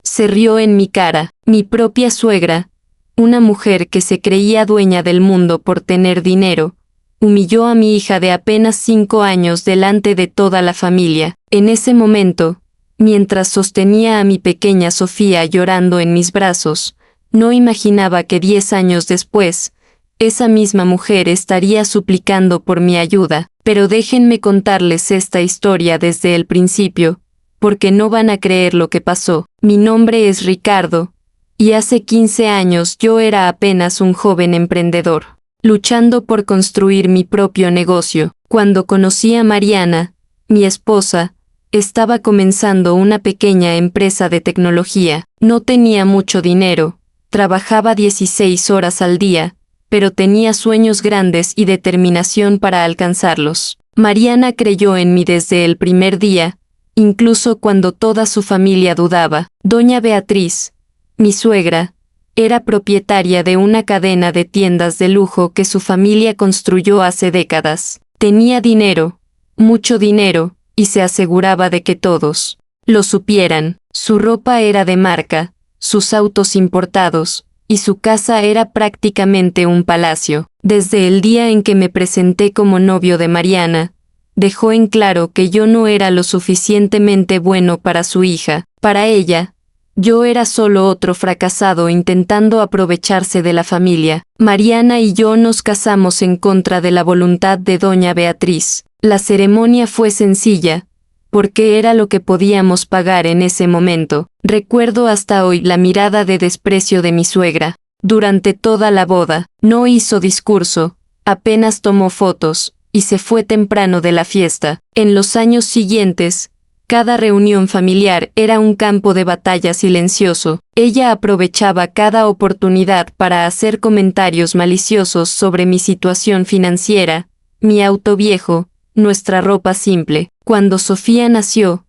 Se rió en mi cara. Mi propia suegra, una mujer que se creía dueña del mundo por tener dinero, humilló a mi hija de apenas 5 años delante de toda la familia. En ese momento, mientras sostenía a mi pequeña Sofía llorando en mis brazos, no imaginaba que 10 años después, esa misma mujer estaría suplicando por mi ayuda. Pero déjenme contarles esta historia desde el principio, porque no van a creer lo que pasó. Mi nombre es Ricardo, y hace 15 años yo era apenas un joven emprendedor, luchando por construir mi propio negocio. Cuando conocí a Mariana, mi esposa, estaba comenzando una pequeña empresa de tecnología. No tenía mucho dinero, trabajaba 16 horas al día, pero tenía sueños grandes y determinación para alcanzarlos. Mariana creyó en mí desde el primer día, incluso cuando toda su familia dudaba. Doña Beatriz, mi suegra, era propietaria de una cadena de tiendas de lujo que su familia construyó hace décadas. Tenía dinero, mucho dinero, y se aseguraba de que todos lo supieran. Su ropa era de marca, sus autos importados, y su casa era prácticamente un palacio. Desde el día en que me presenté como novio de Mariana, dejó en claro que yo no era lo suficientemente bueno para su hija. Para ella, yo era solo otro fracasado intentando aprovecharse de la familia. Mariana y yo nos casamos en contra de la voluntad de doña Beatriz. La ceremonia fue sencilla, porque era lo que podíamos pagar en ese momento. Recuerdo hasta hoy la mirada de desprecio de mi suegra. Durante toda la boda, no hizo discurso, apenas tomó fotos, y se fue temprano de la fiesta. En los años siguientes, cada reunión familiar era un campo de batalla silencioso. Ella aprovechaba cada oportunidad para hacer comentarios maliciosos sobre mi situación financiera, mi auto viejo, nuestra ropa simple. Cuando Sofía nació,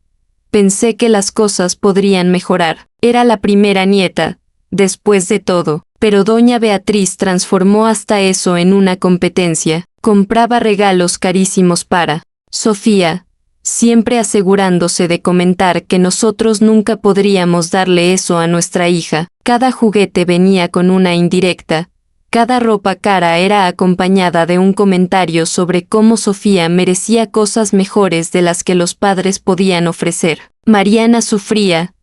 pensé que las cosas podrían mejorar. Era la primera nieta, después de todo, pero doña Beatriz transformó hasta eso en una competencia. Compraba regalos carísimos para Sofía, siempre asegurándose de comentar que nosotros nunca podríamos darle eso a nuestra hija. Cada juguete venía con una indirecta. Cada ropa cara era acompañada de un comentario sobre cómo Sofía merecía cosas mejores de las que los padres podían ofrecer. Mariana sufría,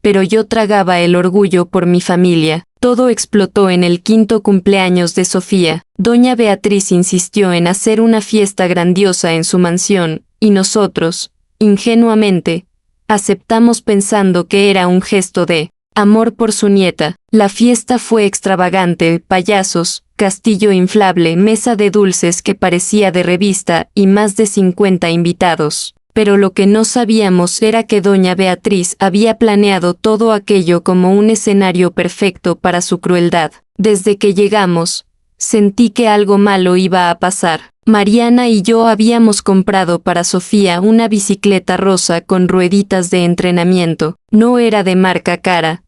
pero yo tragaba el orgullo por mi familia. Todo explotó en el 5º cumpleaños de Sofía. Doña Beatriz insistió en hacer una fiesta grandiosa en su mansión, y nosotros, ingenuamente, aceptamos pensando que era un gesto de amor por su nieta. La fiesta fue extravagante: payasos, castillo inflable, mesa de dulces que parecía de revista y más de 50 invitados. Pero lo que no sabíamos era que doña Beatriz había planeado todo aquello como un escenario perfecto para su crueldad. Desde que llegamos, sentí que algo malo iba a pasar. Mariana y yo habíamos comprado para Sofía una bicicleta rosa con rueditas de entrenamiento. No era de marca cara,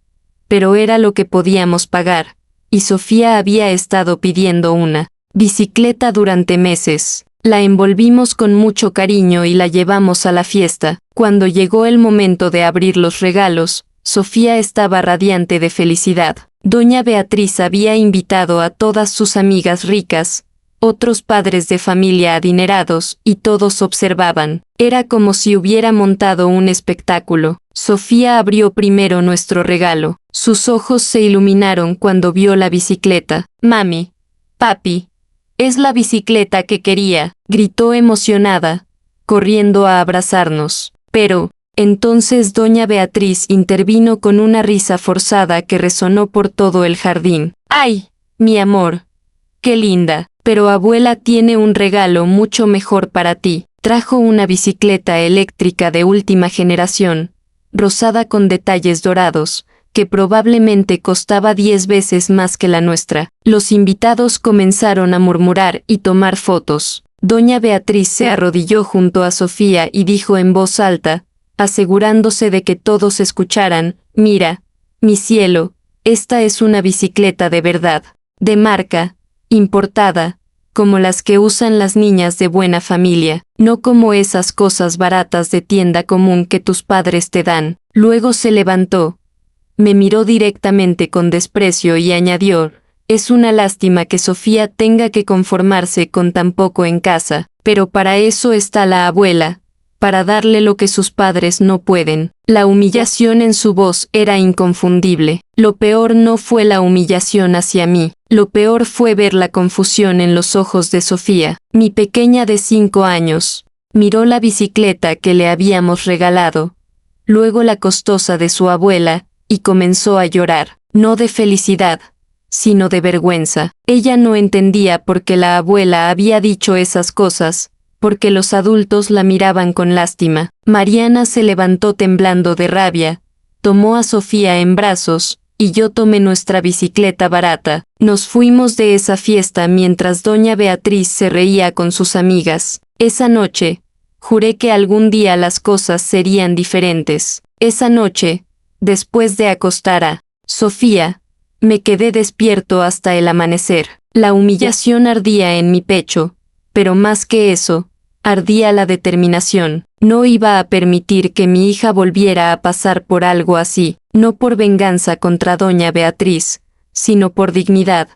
pero era lo que podíamos pagar, y Sofía había estado pidiendo una bicicleta durante meses. La envolvimos con mucho cariño y la llevamos a la fiesta. Cuando llegó el momento de abrir los regalos, Sofía estaba radiante de felicidad. Doña Beatriz había invitado a todas sus amigas ricas, otros padres de familia adinerados, y todos observaban. Era como si hubiera montado un espectáculo. Sofía abrió primero nuestro regalo. Sus ojos se iluminaron cuando vio la bicicleta. «Mami, papi, es la bicicleta que quería», gritó emocionada, corriendo a abrazarnos. Pero, entonces doña Beatriz intervino con una risa forzada que resonó por todo el jardín. «¡Ay, mi amor! ¡Qué linda! Pero abuela tiene un regalo mucho mejor para ti». Trajo una bicicleta eléctrica de última generación, rosada con detalles dorados, que probablemente costaba 10 veces más que la nuestra. Los invitados comenzaron a murmurar y tomar fotos. Doña Beatriz se arrodilló junto a Sofía y dijo en voz alta, asegurándose de que todos escucharan: «Mira, mi cielo, esta es una bicicleta de verdad, de marca, importada, como las que usan las niñas de buena familia, no como esas cosas baratas de tienda común que tus padres te dan». Luego se levantó, me miró directamente con desprecio y añadió: es una lástima que Sofía tenga que conformarse con tan poco en casa, pero para eso está la abuela, para darle lo que sus padres no pueden. La humillación en su voz era inconfundible. Lo peor no fue la humillación hacia mí, lo peor fue ver la confusión en los ojos de Sofía, mi pequeña de 5 años. Miró la bicicleta que le habíamos regalado, luego la costosa de su abuela, y comenzó a llorar, no de felicidad, sino de vergüenza. Ella no entendía por qué la abuela había dicho esas cosas, porque los adultos la miraban con lástima. Mariana se levantó temblando de rabia, tomó a Sofía en brazos, y yo tomé nuestra bicicleta barata. Nos fuimos de esa fiesta mientras doña Beatriz se reía con sus amigas. Esa noche, juré que algún día las cosas serían diferentes. Esa noche, después de acostar a Sofía, me quedé despierto hasta el amanecer. La humillación ardía en mi pecho, pero más que eso, ardía la determinación. No iba a permitir que mi hija volviera a pasar por algo así, no por venganza contra doña Beatriz, sino por dignidad,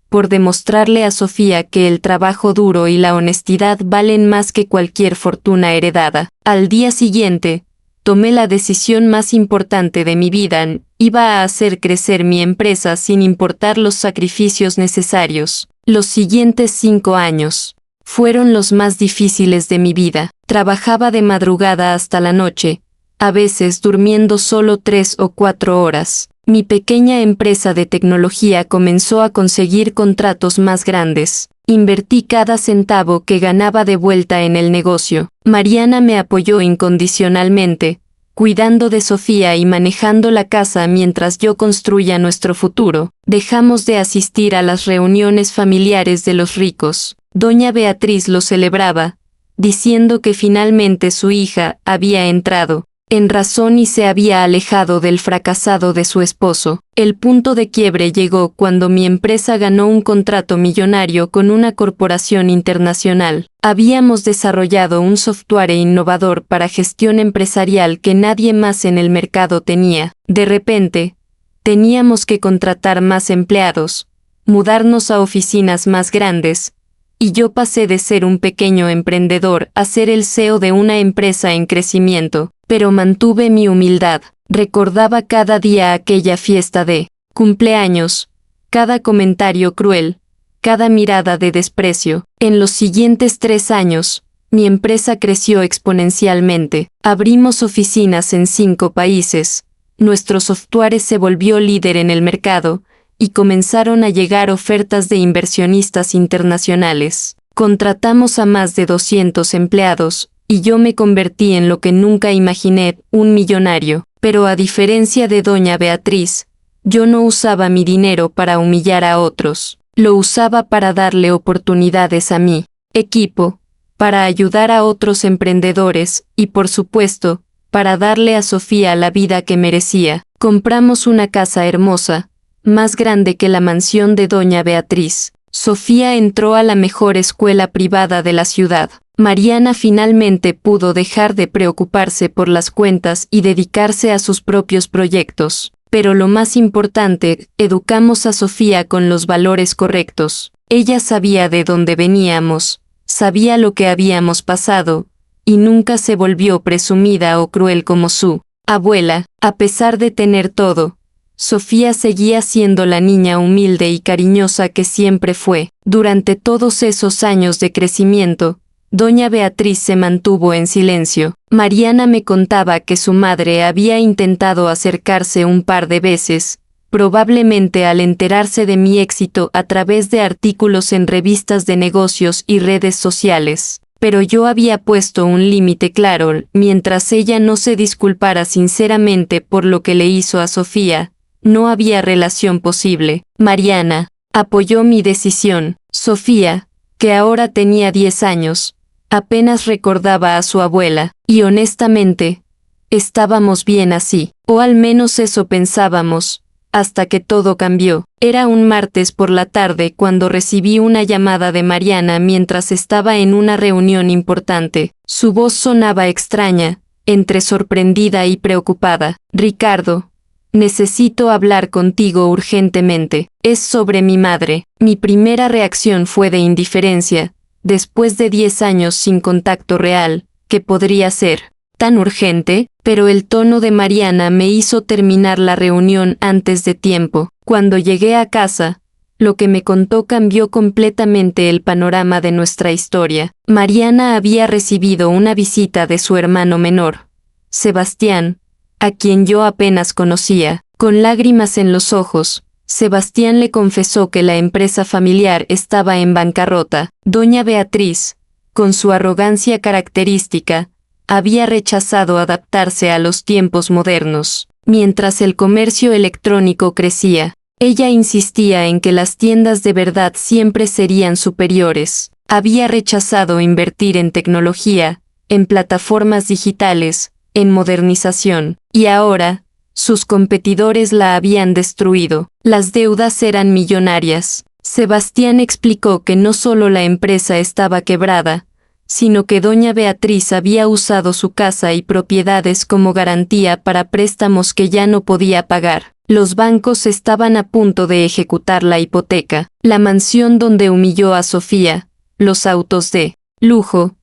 por demostrarle a Sofía que el trabajo duro y la honestidad valen más que cualquier fortuna heredada. Al día siguiente, tomé la decisión más importante de mi vida. Iba a hacer crecer mi empresa sin importar los sacrificios necesarios. Los siguientes 5 años fueron los más difíciles de mi vida. Trabajaba de madrugada hasta la noche, a veces durmiendo solo 3 o 4 horas. Mi pequeña empresa de tecnología comenzó a conseguir contratos más grandes. Invertí cada centavo que ganaba de vuelta en el negocio. Mariana me apoyó incondicionalmente, cuidando de Sofía y manejando la casa mientras yo construía nuestro futuro. Dejamos de asistir a las reuniones familiares de los ricos. Doña Beatriz lo celebraba, diciendo que finalmente su hija había entrado en razón y se había alejado del fracasado de su esposo. El punto de quiebre llegó cuando mi empresa ganó un contrato millonario con una corporación internacional. Habíamos desarrollado un software innovador para gestión empresarial que nadie más en el mercado tenía. De repente, teníamos que contratar más empleados, mudarnos a oficinas más grandes, y yo pasé de ser un pequeño emprendedor a ser el CEO de una empresa en crecimiento. Pero mantuve mi humildad. Recordaba cada día aquella fiesta de cumpleaños, cada comentario cruel, cada mirada de desprecio. En los siguientes 3 años, mi empresa creció exponencialmente. Abrimos oficinas en 5 países, nuestro software se volvió líder en el mercado, y comenzaron a llegar ofertas de inversionistas internacionales. Contratamos a más de 200 empleados, y yo me convertí en lo que nunca imaginé, un millonario. Pero a diferencia de doña Beatriz, yo no usaba mi dinero para humillar a otros. Lo usaba para darle oportunidades a mi equipo, para ayudar a otros emprendedores, y por supuesto, para darle a Sofía la vida que merecía. Compramos una casa hermosa, más grande que la mansión de doña Beatriz. Sofía entró a la mejor escuela privada de la ciudad. Mariana finalmente pudo dejar de preocuparse por las cuentas y dedicarse a sus propios proyectos. Pero lo más importante, educamos a Sofía con los valores correctos. Ella sabía de dónde veníamos, sabía lo que habíamos pasado, y nunca se volvió presumida o cruel como su abuela. A pesar de tener todo, Sofía seguía siendo la niña humilde y cariñosa que siempre fue. Durante todos esos años de crecimiento, doña Beatriz se mantuvo en silencio. Mariana me contaba que su madre había intentado acercarse un par de veces, probablemente al enterarse de mi éxito a través de artículos en revistas de negocios y redes sociales. Pero yo había puesto un límite claro. Mientras ella no se disculpara sinceramente por lo que le hizo a Sofía, no había relación posible. Mariana apoyó mi decisión. Sofía, que ahora tenía 10 años, apenas recordaba a su abuela, y honestamente, estábamos bien así, o al menos eso pensábamos, hasta que todo cambió. Era un martes por la tarde cuando recibí una llamada de Mariana mientras estaba en una reunión importante. Su voz sonaba extraña, entre sorprendida y preocupada. Ricardo, necesito hablar contigo urgentemente. Es sobre mi madre. Mi primera reacción fue de indiferencia, después de 10 años sin contacto real, ¿qué podría ser tan urgente? Pero el tono de Mariana me hizo terminar la reunión antes de tiempo. Cuando llegué a casa, lo que me contó cambió completamente el panorama de nuestra historia. Mariana había recibido una visita de su hermano menor, Sebastián, a quien yo apenas conocía. Con lágrimas en los ojos, Sebastián le confesó que la empresa familiar estaba en bancarrota. Doña Beatriz, con su arrogancia característica, había rechazado adaptarse a los tiempos modernos. Mientras el comercio electrónico crecía, ella insistía en que las tiendas de verdad siempre serían superiores. Había rechazado invertir en tecnología, en plataformas digitales, en modernización, y ahora, sus competidores la habían destruido. Las deudas eran millonarias. Sebastián explicó que no solo la empresa estaba quebrada, sino que doña Beatriz había usado su casa y propiedades como garantía para préstamos que ya no podía pagar. Los bancos estaban a punto de ejecutar la hipoteca, la mansión donde humilló a Sofía, los autos de lujo,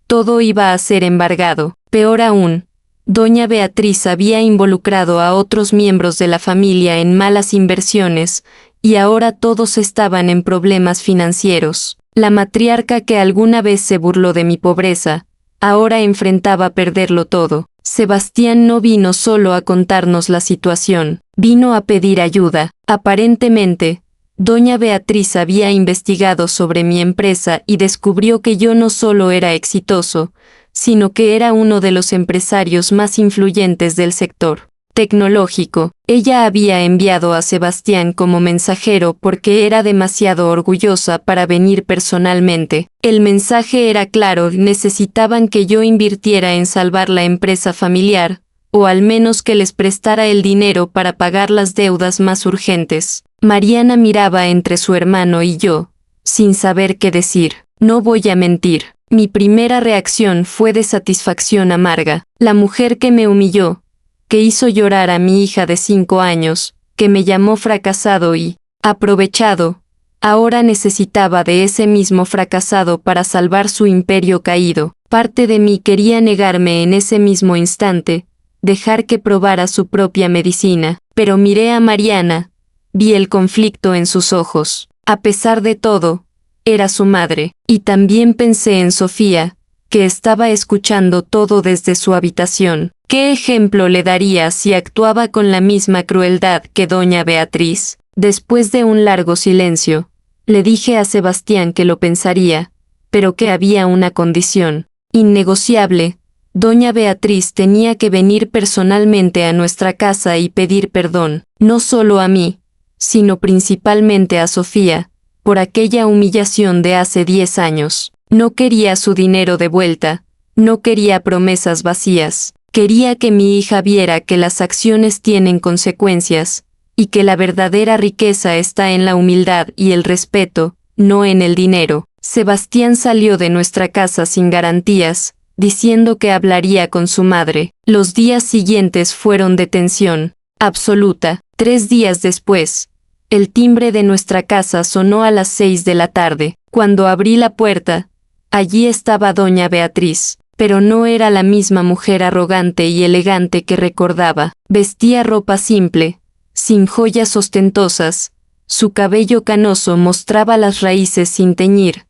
todo iba a ser embargado. Peor aún, doña Beatriz había involucrado a otros miembros de la familia en malas inversiones, y ahora todos estaban en problemas financieros. La matriarca que alguna vez se burló de mi pobreza, ahora enfrentaba perderlo todo. Sebastián no vino solo a contarnos la situación, vino a pedir ayuda. Aparentemente, doña Beatriz había investigado sobre mi empresa y descubrió que yo no solo era exitoso, sino que era uno de los empresarios más influyentes del sector tecnológico. Ella había enviado a Sebastián como mensajero porque era demasiado orgullosa para venir personalmente. El mensaje era claro: necesitaban que yo invirtiera en salvar la empresa familiar, o al menos que les prestara el dinero para pagar las deudas más urgentes. Mariana miraba entre su hermano y yo, sin saber qué decir. No voy a mentir. Mi primera reacción fue de satisfacción amarga. La mujer que me humilló, que hizo llorar a mi hija de 5 años, que me llamó fracasado y aprovechado, ahora necesitaba de ese mismo fracasado para salvar su imperio caído. Parte de mí quería negarme en ese mismo instante, dejar que probara su propia medicina, pero miré a Mariana, vi el conflicto en sus ojos. A pesar de todo, era su madre, y también pensé en Sofía, que estaba escuchando todo desde su habitación. ¿Qué ejemplo le daría si actuaba con la misma crueldad que doña Beatriz? Después de un largo silencio, le dije a Sebastián que lo pensaría, pero que había una condición innegociable. Doña Beatriz tenía que venir personalmente a nuestra casa y pedir perdón, no solo a mí, sino principalmente a Sofía, por aquella humillación de hace 10 años. No quería su dinero de vuelta, no quería promesas vacías. Quería que mi hija viera que las acciones tienen consecuencias, y que la verdadera riqueza está en la humildad y el respeto, no en el dinero. Sebastián salió de nuestra casa sin garantías, diciendo que hablaría con su madre. Los días siguientes fueron de tensión absoluta. 3 días después, el timbre de nuestra casa sonó a las 6 de la tarde. Cuando abrí la puerta, allí estaba doña Beatriz. Pero no era la misma mujer arrogante y elegante que recordaba. Vestía ropa simple, sin joyas ostentosas, su cabello canoso mostraba las raíces sin teñir,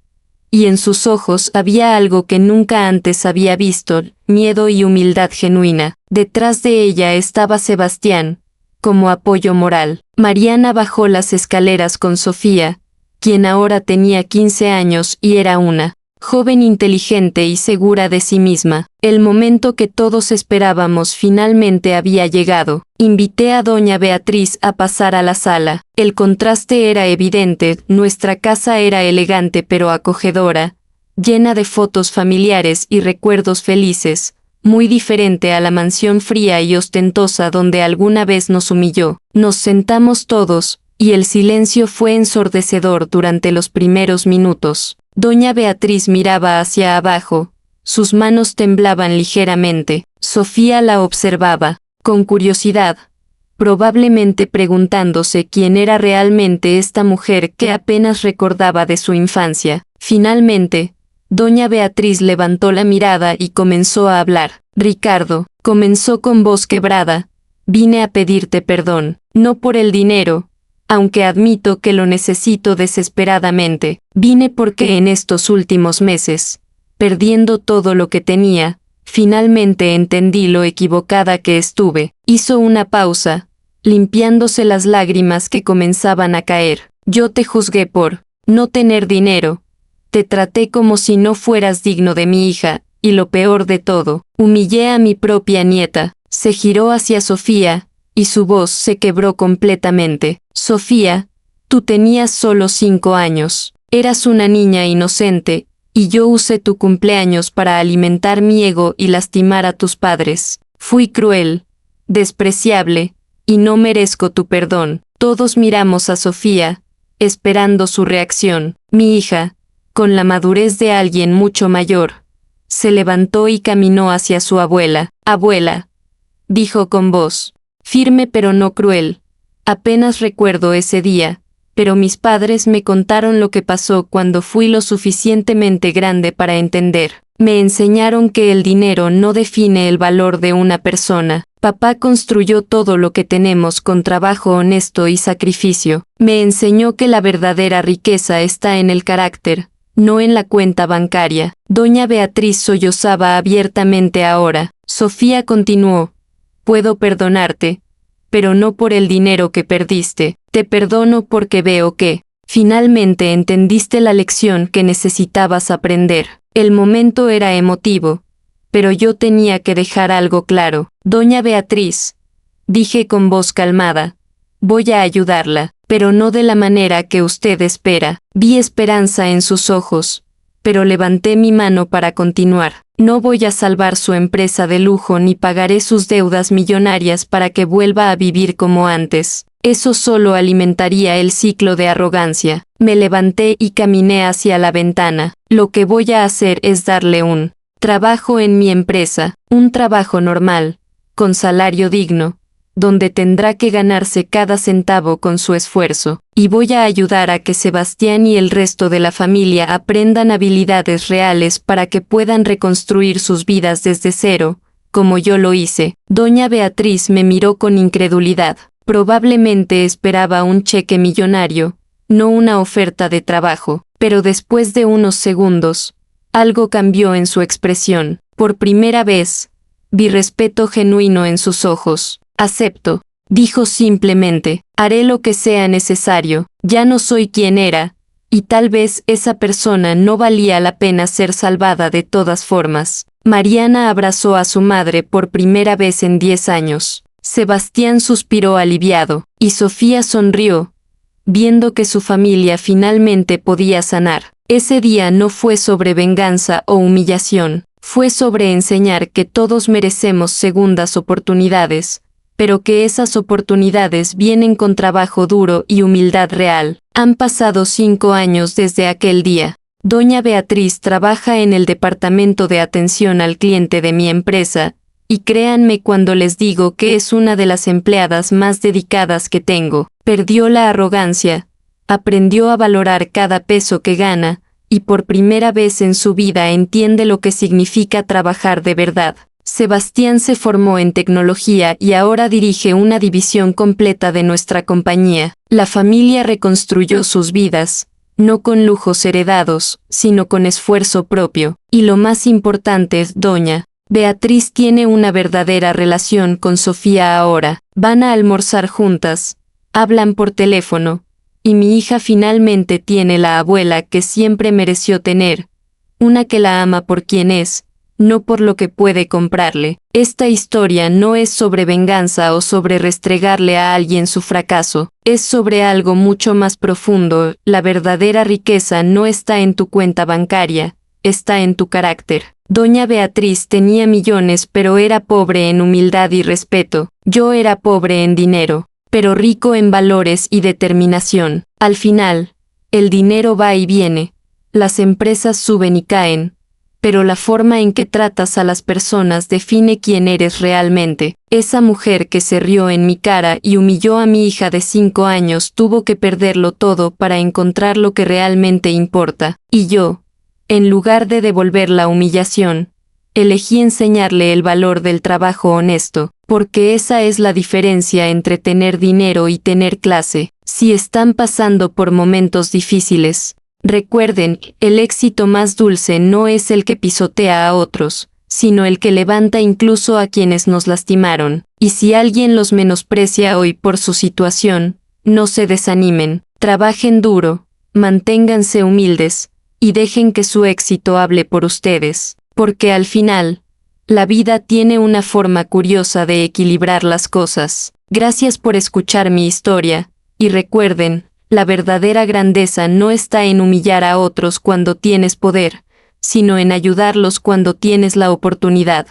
y en sus ojos había algo que nunca antes había visto, miedo y humildad genuina. Detrás de ella estaba Sebastián, como apoyo moral. Mariana bajó las escaleras con Sofía, quien ahora tenía 15 años y era una joven inteligente y segura de sí misma. El momento que todos esperábamos finalmente había llegado. Invité a doña Beatriz a pasar a la sala. El contraste era evidente, nuestra casa era elegante pero acogedora, llena de fotos familiares y recuerdos felices, muy diferente a la mansión fría y ostentosa donde alguna vez nos humilló. Nos sentamos todos, y el silencio fue ensordecedor durante los primeros minutos. Doña Beatriz miraba hacia abajo, sus manos temblaban ligeramente. Sofía la observaba, con curiosidad, probablemente preguntándose quién era realmente esta mujer que apenas recordaba de su infancia. Finalmente, doña Beatriz levantó la mirada y comenzó a hablar. Ricardo, comenzó con voz quebrada, vine a pedirte perdón, no por el dinero, aunque admito que lo necesito desesperadamente, vine porque en estos últimos meses, perdiendo todo lo que tenía, finalmente entendí lo equivocada que estuve. Hizo una pausa, limpiándose las lágrimas que comenzaban a caer. Yo te juzgué por no tener dinero, te traté como si no fueras digno de mi hija, y lo peor de todo, humillé a mi propia nieta. Se giró hacia Sofía, y su voz se quebró completamente. Sofía, tú tenías solo 5 años, eras una niña inocente, y yo usé tu cumpleaños para alimentar mi ego y lastimar a tus padres. Fui cruel, despreciable, y no merezco tu perdón. Todos miramos a Sofía, esperando su reacción. Mi hija, con la madurez de alguien mucho mayor, se levantó y caminó hacia su abuela. Abuela, dijo con voz firme pero no cruel, apenas recuerdo ese día, pero mis padres me contaron lo que pasó cuando fui lo suficientemente grande para entender. Me enseñaron que el dinero no define el valor de una persona. Papá construyó todo lo que tenemos con trabajo honesto y sacrificio. Me enseñó que la verdadera riqueza está en el carácter, no en la cuenta bancaria. Doña Beatriz sollozaba abiertamente ahora. Sofía continuó. Puedo perdonarte, pero no por el dinero que perdiste. Te perdono porque veo que, finalmente entendiste la lección que necesitabas aprender. El momento era emotivo, pero yo tenía que dejar algo claro. Doña Beatriz, dije con voz calmada, voy a ayudarla, pero no de la manera que usted espera. Vi esperanza en sus ojos, pero levanté mi mano para continuar. No voy a salvar su empresa de lujo ni pagaré sus deudas millonarias para que vuelva a vivir como antes. Eso solo alimentaría el ciclo de arrogancia. Me levanté y caminé hacia la ventana. Lo que voy a hacer es darle un trabajo en mi empresa, un trabajo normal, con salario digno, donde tendrá que ganarse cada centavo con su esfuerzo, y voy a ayudar a que Sebastián y el resto de la familia aprendan habilidades reales para que puedan reconstruir sus vidas desde cero, como yo lo hice. Doña Beatriz me miró con incredulidad. Probablemente esperaba un cheque millonario, no una oferta de trabajo, pero después de unos segundos, algo cambió en su expresión. Por primera vez, vi respeto genuino en sus ojos. Acepto, dijo simplemente, haré lo que sea necesario, ya no soy quien era, y tal vez esa persona no valía la pena ser salvada de todas formas. Mariana abrazó a su madre por primera vez en 10 años. Sebastián suspiró aliviado, y Sofía sonrió, viendo que su familia finalmente podía sanar. Ese día no fue sobre venganza o humillación, fue sobre enseñar que todos merecemos segundas oportunidades, pero que esas oportunidades vienen con trabajo duro y humildad real. Han pasado 5 años desde aquel día. Doña Beatriz trabaja en el departamento de atención al cliente de mi empresa, y créanme cuando les digo que es una de las empleadas más dedicadas que tengo. Perdió la arrogancia, aprendió a valorar cada peso que gana, y por primera vez en su vida entiende lo que significa trabajar de verdad. Sebastián se formó en tecnología y ahora dirige una división completa de nuestra compañía. La familia reconstruyó sus vidas, no con lujos heredados, sino con esfuerzo propio. Y lo más importante es doña Beatriz tiene una verdadera relación con Sofía ahora. Van a almorzar juntas, hablan por teléfono, y mi hija finalmente tiene la abuela que siempre mereció tener, una que la ama por quien es, no por lo que puede comprarle. Esta historia no es sobre venganza o sobre restregarle a alguien su fracaso, es sobre algo mucho más profundo. La verdadera riqueza no está en tu cuenta bancaria, está en tu carácter. Doña Beatriz tenía millones pero era pobre en humildad y respeto. Yo era pobre en dinero, pero rico en valores y determinación. Al final, el dinero va y viene, las empresas suben y caen, pero la forma en que tratas a las personas define quién eres realmente. Esa mujer que se rió en mi cara y humilló a mi hija de 5 años tuvo que perderlo todo para encontrar lo que realmente importa. Y yo, en lugar de devolver la humillación, elegí enseñarle el valor del trabajo honesto, porque esa es la diferencia entre tener dinero y tener clase. Si están pasando por momentos difíciles, recuerden, el éxito más dulce no es el que pisotea a otros, sino el que levanta incluso a quienes nos lastimaron. Y si alguien los menosprecia hoy por su situación, no se desanimen, trabajen duro, manténganse humildes, y dejen que su éxito hable por ustedes, porque al final, la vida tiene una forma curiosa de equilibrar las cosas. Gracias por escuchar mi historia, y recuerden, la verdadera grandeza no está en humillar a otros cuando tienes poder, sino en ayudarlos cuando tienes la oportunidad.